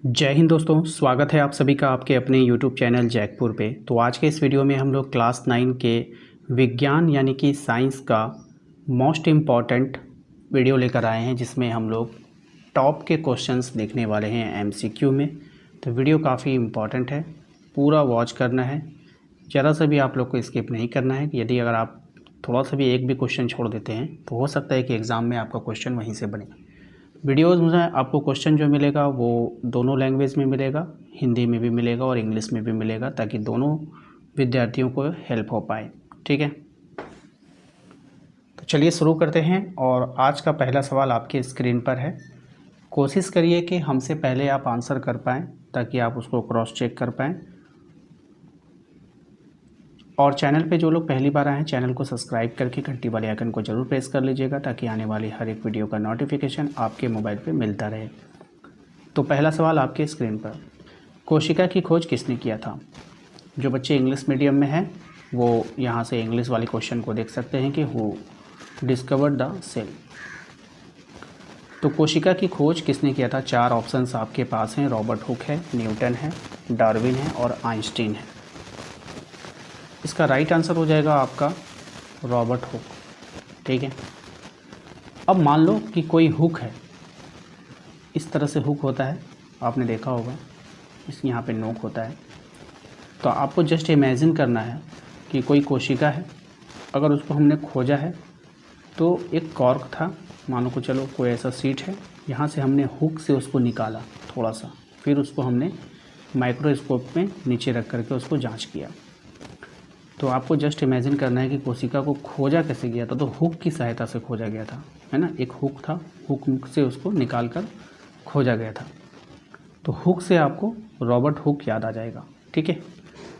जय हिंद दोस्तों, स्वागत है आप सभी का आपके अपने YouTube चैनल जैकपुर पे। तो आज के इस वीडियो में हम लोग क्लास 9 के विज्ञान यानी कि साइंस का मोस्ट इम्पॉर्टेंट वीडियो लेकर आए हैं, जिसमें हम लोग टॉप के क्वेश्चंस देखने वाले हैं MCQ में। तो वीडियो काफ़ी इम्पॉर्टेंट है, पूरा वॉच करना है, ज़रा सा भी आप लोग को स्किप नहीं करना है। यदि अगर आप थोड़ा सा भी एक भी क्वेश्चन छोड़ देते हैं तो हो सकता है कि एग्ज़ाम में आपका क्वेश्चन वहीं से बने। वीडियोज़ में आपको क्वेश्चन जो मिलेगा वो दोनों लैंग्वेज में मिलेगा, हिंदी में भी मिलेगा और इंग्लिश में भी मिलेगा, ताकि दोनों विद्यार्थियों को हेल्प हो पाए। ठीक है, तो चलिए शुरू करते हैं। और आज का पहला सवाल आपके स्क्रीन पर है। कोशिश करिए कि हमसे पहले आप आंसर कर पाएँ, ताकि आप उसको क्रॉस चेक कर पाएँ। और चैनल पे जो लोग पहली बार आए हैं, चैनल को सब्सक्राइब करके घंटी वाले आइकन को ज़रूर प्रेस कर लीजिएगा, ताकि आने वाली हर एक वीडियो का नोटिफिकेशन आपके मोबाइल पे मिलता रहे। तो पहला सवाल आपके स्क्रीन पर, कोशिका की खोज किसने किया था? जो बच्चे इंग्लिश मीडियम में हैं वो यहाँ से इंग्लिश वाले क्वेश्चन को देख सकते हैं कि हु डिस्कवर्ड द सेल। तो कोशिका की खोज किसने किया था? 4 ऑप्शंस आपके पास हैं। रॉबर्ट हुक है, न्यूटन है, डार्विन है और आइंस्टीन है। इसका राइट आंसर हो जाएगा आपका रॉबर्ट हुक। ठीक है, अब मान लो कि कोई हुक है, इस तरह से हुक होता है, आपने देखा होगा, इस यहाँ पे नोक होता है। तो आपको जस्ट इमेजिन करना है कि कोई कोशिका है, अगर उसको हमने खोजा है तो एक कॉर्क था, मानो को चलो कोई ऐसा सीट है, यहाँ से हमने हुक से उसको निकाला थोड़ा सा, फिर उसको हमने माइक्रोस्कोप में नीचे रख करके उसको जांच किया। तो आपको जस्ट इमेजिन करना है कि कोशिका को खोजा कैसे गया था। तो हुक की सहायता से खोजा गया था, है ना। एक हुक था, हुक से उसको निकाल कर खोजा गया था। तो हुक से आपको रॉबर्ट हुक याद आ जाएगा। ठीक है,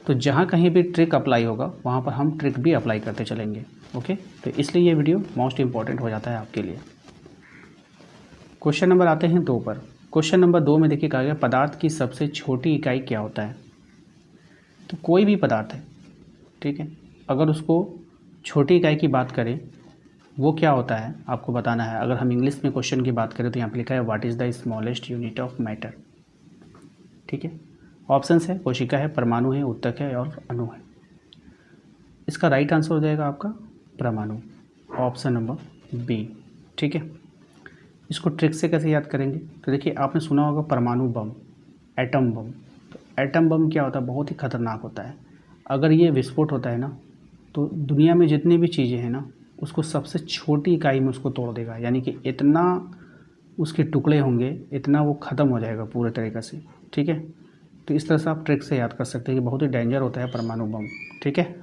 तो जहाँ कहीं भी ट्रिक अप्लाई होगा वहाँ पर हम ट्रिक भी अप्लाई करते चलेंगे। ओके, तो इसलिए ये वीडियो मोस्ट इम्पॉर्टेंट हो जाता है आपके लिए। क्वेश्चन नंबर आते हैं 2 पर। क्वेश्चन नंबर 2 में देखिए कहा गया, पदार्थ की सबसे छोटी इकाई क्या होता है? तो कोई भी पदार्थ है, ठीक है, अगर उसको छोटी इकाई की बात करें वो क्या होता है आपको बताना है। अगर हम इंग्लिश में क्वेश्चन की बात करें तो यहाँ पर लिखा है what is the smallest unit of matter. ठीक है, ऑप्शंस है, कोशिका है, परमाणु है, ऊतक है और अणु है। इसका राइट आंसर हो जाएगा आपका परमाणु, ऑप्शन नंबर बी। ठीक है, इसको ट्रिक से कैसे याद करेंगे? तो देखिए, आपने सुना होगा परमाणु बम, एटम बम। तो एटम बम क्या होता है? बहुत ही खतरनाक होता है। अगर ये विस्फोट होता है ना, तो दुनिया में जितनी भी चीज़ें हैं ना, उसको सबसे छोटी इकाई में उसको तोड़ देगा। यानी कि इतना उसके टुकड़े होंगे, इतना वो ख़त्म हो जाएगा पूरे तरीक़े से। ठीक है, तो इस तरह से आप ट्रिक से याद कर सकते हैं कि बहुत ही डेंजर होता है परमाणु बम। ठीक है,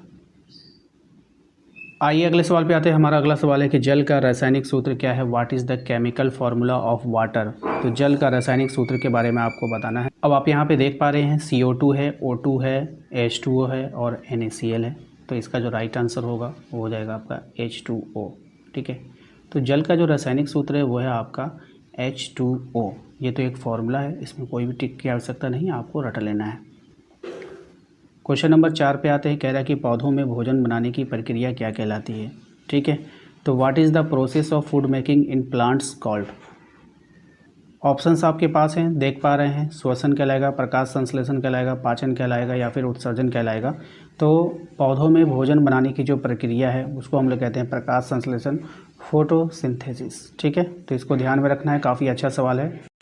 आइए अगले सवाल पे आते हैं। हमारा अगला सवाल है कि जल का रासायनिक सूत्र क्या है? What is the chemical formula of water. तो जल का रासायनिक सूत्र के बारे में आपको बताना है। अब आप यहाँ पे देख पा रहे हैं CO2 है, O2 है, H2O है और NaCl है। तो इसका जो राइट आंसर होगा वो हो जाएगा आपका H2O। ठीक है, तो जल का जो रासायनिक सूत्र है वो है आपका H2O। ये तो एक फार्मूला है, इसमें कोई भी टिक की आवश्यकता नहीं, आपको रट लेना है। क्वेश्चन नंबर 4 पे आते हैं। कह रहा है कि पौधों में भोजन बनाने की प्रक्रिया क्या कहलाती है? ठीक है, तो what is the process of food making in plants called. Options आपके पास हैं, देख पा रहे हैं। श्वसन कहलाएगा, प्रकाश संश्लेषण कहलाएगा, पाचन कहलाएगा या फिर उत्सर्जन कहलाएगा। तो पौधों में भोजन बनाने की जो प्रक्रिया है उसको हम लोग कहते हैं प्रकाश संश्लेषण, फोटोसिंथेसिस। ठीक है, तो इसको ध्यान में रखना है, काफ़ी अच्छा सवाल है।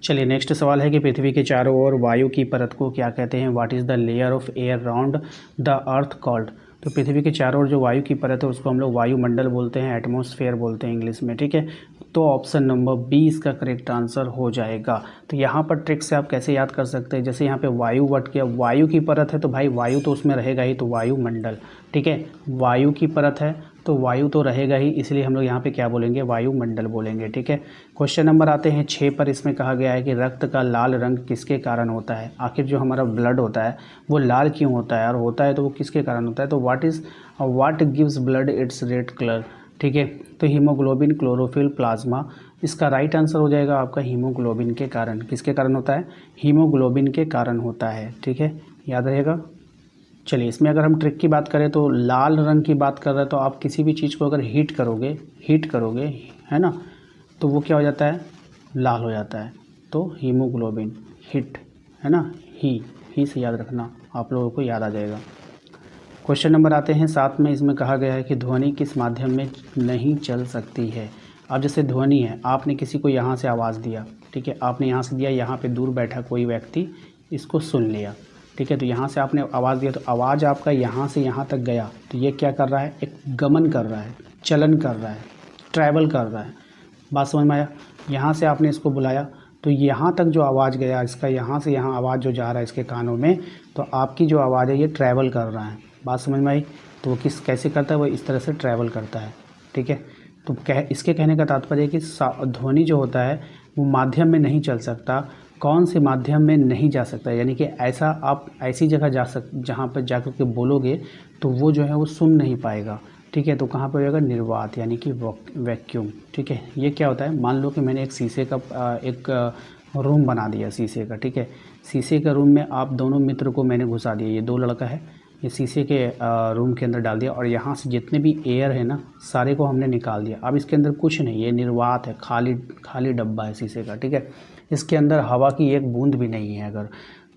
चलिए नेक्स्ट सवाल है कि पृथ्वी के चारों ओर वायु की परत को क्या कहते हैं? What is the layer of air round the earth called. तो पृथ्वी के चारों ओर जो वायु की परत है उसको हम लोग वायुमंडल बोलते हैं, एटमॉस्फेयर बोलते हैं इंग्लिश में। ठीक है, तो ऑप्शन नंबर बी इसका करेक्ट आंसर हो जाएगा। तो यहाँ पर ट्रिक से आप कैसे याद कर सकते हैं? जैसे यहाँ पे वायु वर्ड किया, वायु की परत है तो भाई वायु तो उसमें रहेगा ही, तो वायुमंडल। ठीक है, वायु की परत है तो वायु तो रहेगा ही, इसलिए हम लोग यहाँ पे क्या बोलेंगे? वायुमंडल बोलेंगे। ठीक है, क्वेश्चन नंबर आते हैं 6 पर। इसमें कहा गया है कि रक्त का लाल रंग किसके कारण होता है? आखिर जो हमारा ब्लड होता है वो लाल क्यों होता है, और होता है तो वो किसके कारण होता है? तो what gives blood it's red colour. ठीक है, तो हीमोग्लोबिन, क्लोरोफिल, प्लाज्मा। इसका राइट आंसर हो जाएगा आपका हीमोग्लोबिन के कारण। किसके कारण होता है? हीमोग्लोबिन के कारण होता है। ठीक है, याद रहेगा। चलिए, इसमें अगर हम ट्रिक की बात करें तो लाल रंग की बात कर रहे हैं, तो आप किसी भी चीज़ को अगर हीट करोगे, है ना, तो वो क्या हो जाता है? लाल हो जाता है। तो हीमोग्लोबिन, हिट, है ना, ही से याद रखना, आप लोगों को याद आ जाएगा। क्वेश्चन नंबर आते हैं 7 में। इसमें कहा गया है कि ध्वनि किस माध्यम में नहीं चल सकती है। अब जैसे ध्वनि है, आपने किसी को यहाँ से आवाज़ दिया, ठीक है, आपने यहाँ से दिया, यहाँ पे दूर बैठा कोई व्यक्ति इसको सुन लिया, ठीक है, तो यहाँ से आपने आवाज़ दिया, तो आवाज़ आपका यहाँ से यहाँ तक गया, तो ये क्या कर रहा है, एक गमन कर रहा है, चलन कर रहा है, ट्रैवल कर रहा है। बात समझ में आया। यहाँ से आपने इसको बुलाया, तो यहाँ तक जो आवाज़ गया इसका, यहाँ से यहाँ आवाज़ जो जा रहा है इसके कानों में, तो आपकी जो आवाज़ है ये ट्रैवल कर रहा है। बात समझ में आई। तो वो कैसे करता है, वो इस तरह से ट्रैवल करता है, ठीक है। तो इसके कहने का तात्पर्य है कि ध्वनि जो होता है वो माध्यम में नहीं चल सकता। कौन से माध्यम में नहीं जा सकता, यानी कि ऐसा आप ऐसी जगह जहाँ पर जा कर के बोलोगे तो वो जो है वो सुन नहीं पाएगा, ठीक है। तो कहाँ पर होगा, निर्वात, यानी कि वैक्यूम, ठीक है। ये क्या होता है, मान लो कि मैंने एक शीशे का एक रूम बना दिया शीशे का, ठीक है। शीशे के रूम में आप दोनों मित्र को मैंने घुसा दिया, ये 2 लड़का है, ये शीशे के रूम के अंदर डाल दिया, और यहाँ से जितने भी एयर है ना सारे को हमने निकाल दिया। अब इसके अंदर कुछ नहीं, ये निर्वात है, खाली डब्बा है शीशे का, ठीक है। इसके अंदर हवा की एक बूंद भी नहीं है।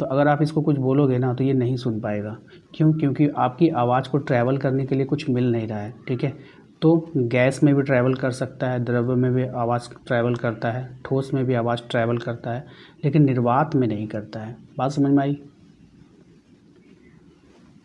अगर आप इसको कुछ बोलोगे ना तो ये नहीं सुन पाएगा। क्यों? क्योंकि आपकी आवाज़ को ट्रैवल करने के लिए कुछ मिल नहीं रहा है, ठीक है। तो गैस में भी ट्रैवल कर सकता है, द्रव्य में भी आवाज़ ट्रैवल करता है, ठोस में भी आवाज़ ट्रैवल करता है, लेकिन निर्वात में नहीं करता है। बात समझ में आई।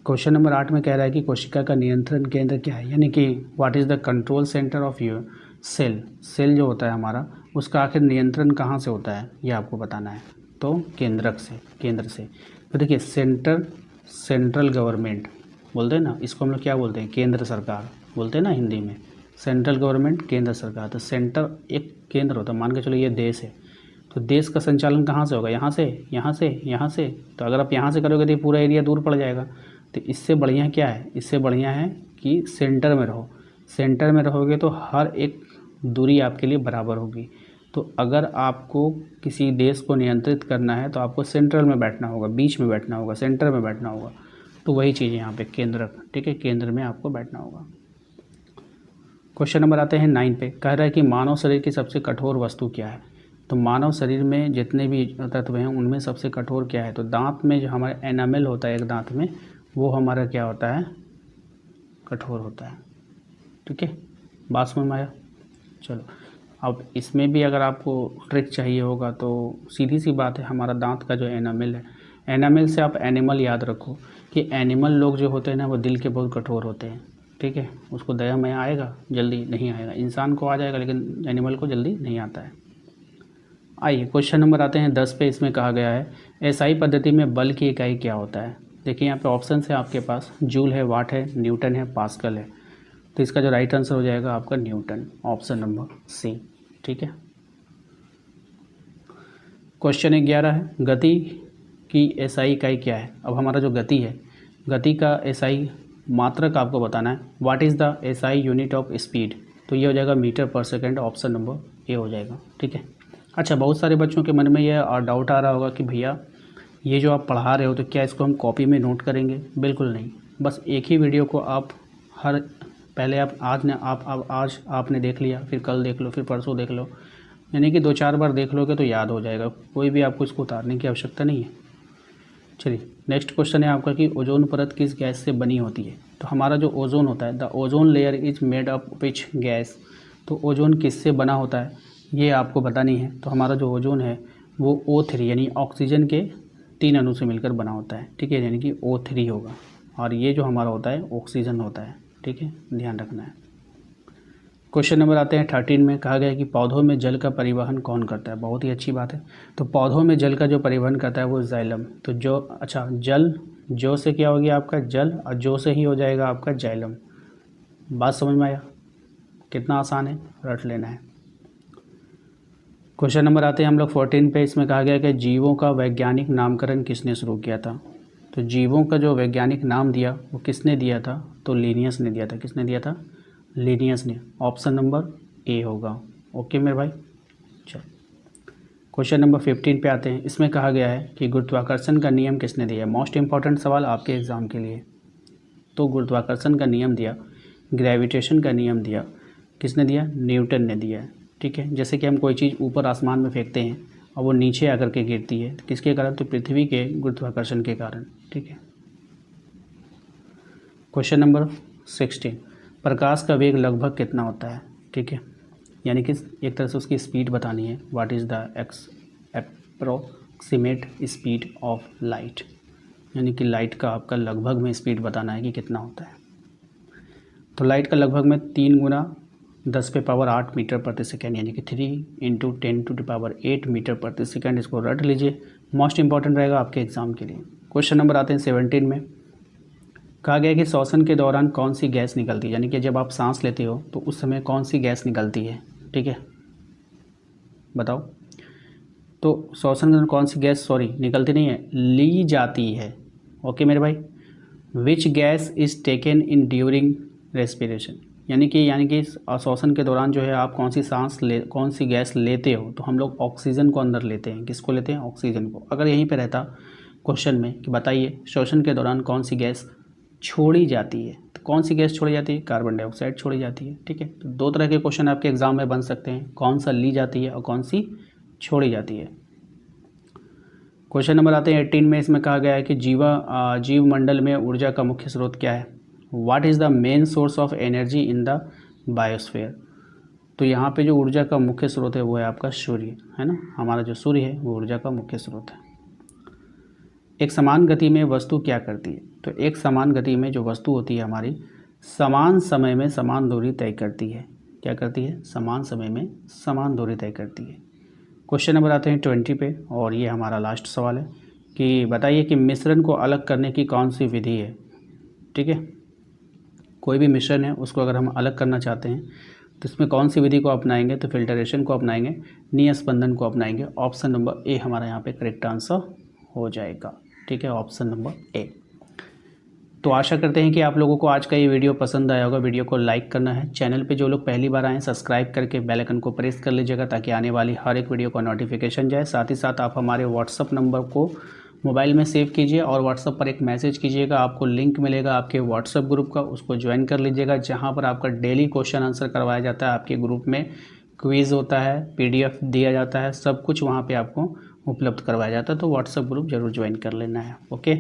क्वेश्चन नंबर 8 में कह रहा है कि कोशिका का नियंत्रण केंद्र क्या है, यानी कि what is the control centre of your cell. Cell जो होता है हमारा, उसका आखिर नियंत्रण कहाँ से होता है, ये आपको बताना है। तो केंद्र से। तो देखिए, सेंट्रल गवर्नमेंट बोलते हैं ना, इसको हम लोग क्या बोलते हैं, केंद्र सरकार बोलते हैं ना हिंदी में। सेंट्रल गवर्नमेंट, केंद्र सरकार। तो सेंटर एक केंद्र होता है, मान के चलो ये देश है, तो देश का संचालन कहाँ से होगा, यहाँ से। तो अगर आप यहाँ से करोगे तो ये पूरा एरिया दूर पड़ जाएगा। तो इससे बढ़िया क्या है, इससे बढ़िया है कि सेंटर में रहो। सेंटर में रहोगे तो हर एक दूरी आपके लिए बराबर होगी। तो अगर आपको किसी देश को नियंत्रित करना है तो आपको सेंट्रल में बैठना होगा, बीच में बैठना होगा, सेंटर में बैठना होगा। तो वही चीज़ यहाँ पे केंद्रक, ठीक है, केंद्र में आपको बैठना होगा। क्वेश्चन नंबर आते हैं 9 पे। कह रहा है कि मानव शरीर की सबसे कठोर वस्तु क्या है। तो मानव शरीर में जितने भी तत्व हैं उनमें सबसे कठोर क्या है, तो दांत में जो हमारा एनामेल होता है एक दांत में, वो हमारा क्या होता है, कठोर होता है, ठीक है। बात समझ में आया। चलो, अब इसमें भी अगर आपको ट्रिक चाहिए होगा तो सीधी सी बात है, हमारा दांत का जो एनामेल है, एनामेल से आप एनिमल याद रखो कि एनिमल लोग जो होते हैं ना वो दिल के बहुत कठोर होते हैं, ठीक है। उसको दया में आएगा, जल्दी नहीं आएगा। इंसान को आ जाएगा लेकिन एनिमल को जल्दी नहीं आता है। आइए क्वेश्चन नंबर आते हैं 10 पे। इसमें कहा गया है एसआई पद्धति में बल की इकाई क्या होता है। देखिए यहाँ पे ऑप्शन है आपके पास, जूल है, वाट है, न्यूटन है, पास्कल है। तो इसका जो राइट आंसर हो जाएगा आपका न्यूटन, ऑप्शन नंबर सी, ठीक है। क्वेश्चन 11 है गति की एसआई इकाई क्या है। अब हमारा जो गति है, गति का एसआई मात्रक आपको बताना है। What is the SI unit of speed. तो ये हो जाएगा मीटर पर सेकेंड, ऑप्शन नंबर ए हो जाएगा, ठीक है। अच्छा, बहुत सारे बच्चों के मन में यह डाउट आ रहा होगा कि भैया ये जो आप पढ़ा रहे हो तो क्या इसको हम कॉपी में नोट करेंगे। बिल्कुल नहीं, बस एक ही वीडियो को आप पहले आप आज आपने देख लिया, फिर कल देख लो, फिर परसों देख लो, यानी कि 2-4 बार देख लोगे तो याद हो जाएगा। कोई भी आपको इसको उतारने की आवश्यकता नहीं है। चलिए नेक्स्ट क्वेश्चन है आपका कि ओजोन परत किस गैस से बनी होती है। तो हमारा जो ओजोन होता है, the ozone layer is made up which gas. तो ओजोन किससे बना होता है ये आपको बतानी है। तो हमारा जो ओजोन है वो O3 यानी ऑक्सीजन के 3 अणु से मिलकर बना होता है, ठीक है, यानी कि O3 होगा। और ये जो हमारा होता है ऑक्सीजन होता है, ठीक है, ध्यान रखना है। क्वेश्चन नंबर आते हैं 13 में। कहा गया है कि पौधों में जल का परिवहन कौन करता है। बहुत ही अच्छी बात है। तो पौधों में जल का जो परिवहन करता है वो जाइलम। तो जल जो से क्या हो गया आपका जल, और जो से ही हो जाएगा आपका जाइलम। बात समझ में आया, कितना आसान है, रट लेना है। क्वेश्चन नंबर आते हैं हम लोग 14 पे। इसमें कहा गया है कि जीवों का वैज्ञानिक नामकरण किसने शुरू किया था। तो जीवों का जो वैज्ञानिक नाम दिया वो किसने दिया था, तो लिनियस ने दिया था। किसने दिया था, लिनियस ने, ऑप्शन नंबर ए होगा। ओके मेरे भाई। चलो क्वेश्चन नंबर 15 पे आते हैं। इसमें कहा गया है कि गुरुत्वाकर्षण का नियम किसने दिया। मोस्ट इंपॉर्टेंट सवाल आपके एग्ज़ाम के लिए। तो गुरुत्वाकर्षण का नियम दिया, ग्रेविटेशन का नियम दिया, किसने दिया, न्यूटन ने दिया है, ठीक है। जैसे कि हम कोई चीज़ ऊपर आसमान में फेंकते हैं और वो नीचे आकर के गिरती है, किसके कारण? तो पृथ्वी के गुरुत्वाकर्षण के कारण। ठीक है। क्वेश्चन नंबर 16, प्रकाश का वेग लगभग कितना होता है? ठीक है, यानी कि एक तरह से उसकी स्पीड बतानी है। What is the approximate speed of light, यानी कि लाइट का आपका लगभग में स्पीड बताना है कि कितना होता है। तो लाइट का लगभग में 3 गुना 10⁸ मीटर प्रति सेकेंड, यानी कि 3 × 10⁸ मीटर प्रति सेकेंड। इसको रट लीजिए, मोस्ट इंपॉर्टेंट रहेगा आपके एग्जाम के लिए। क्वेश्चन नंबर आते हैं 17 में। कहा गया कि श्वसन के दौरान कौन सी गैस निकलती है, यानी कि जब आप सांस लेते हो तो उस समय कौन सी गैस निकलती है? ठीक है, बताओ। तो श्वसन के दौरान कौन सी गैस निकलती नहीं है, ली जाती है। ओके मेरे भाई। Which gas is taken in during respiration, यानी कि श्वसन के दौरान जो है आप कौन सी गैस लेते हो? तो हम लोग ऑक्सीजन को अंदर लेते हैं। किसको लेते हैं? ऑक्सीजन को। अगर यहीं पे रहता क्वेश्चन में कि बताइए श्वसन के दौरान कौन सी गैस छोड़ी जाती है, तो कौन सी गैस छोड़ी जाती है? कार्बन डाइऑक्साइड छोड़ी जाती है। ठीक है, तो 2 तरह के क्वेश्चन आपके एग्जाम में बन सकते हैं, कौन सा ली जाती है और कौन सी छोड़ी जाती है। क्वेश्चन नंबर आते हैं 18 में। इसमें कहा गया है कि जीवमंडल में ऊर्जा का मुख्य स्रोत क्या है? What is the main source of energy in the biosphere. तो यहाँ पे जो ऊर्जा का मुख्य स्रोत है वो है आपका सूर्य, है ना। हमारा जो सूर्य है वो ऊर्जा का मुख्य स्रोत है। एक समान गति में वस्तु क्या करती है? तो एक समान गति में जो वस्तु होती है हमारी, समान समय में समान दूरी तय करती है। क्या करती है? समान समय में समान दूरी तय करती है। क्वेश्चन नंबर आते हैं 20 पे, और ये हमारा लास्ट सवाल है कि बताइए कि मिश्रण को अलग करने की कौन सी विधि है? ठीक है, कोई भी मिश्रण है उसको अगर हम अलग करना चाहते हैं तो इसमें कौन सी विधि को अपनाएंगे? तो फिल्टरेशन को अपनाएंगे, निस्पंदन को अपनाएंगे। ऑप्शन नंबर ए हमारा यहाँ पे करेक्ट आंसर हो जाएगा। ठीक है, ऑप्शन नंबर ए। तो आशा करते हैं कि आप लोगों को आज का ये वीडियो पसंद आया होगा। वीडियो को लाइक करना है, चैनल पे जो लोग पहली बार आए हैं सब्सक्राइब करके बेल आइकन को प्रेस कर लीजिएगा ताकि आने वाली हर एक वीडियो का नोटिफिकेशन जाए। साथ ही साथ आप हमारे व्हाट्सअप नंबर को मोबाइल में सेव कीजिए और व्हाट्सअप पर एक मैसेज कीजिएगा, आपको लिंक मिलेगा आपके व्हाट्सअप ग्रुप का, उसको ज्वाइन कर लीजिएगा, जहाँ पर आपका डेली क्वेश्चन आंसर करवाया जाता है। आपके ग्रुप में क्विज़ होता है, PDF दिया जाता है, सब कुछ वहाँ पे आपको उपलब्ध करवाया जाता है। तो व्हाट्सअप ग्रुप जरूर ज्वाइन कर लेना है। ओके,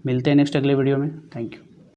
मिलते हैं नेक्स्ट अगले वीडियो में। Thank you.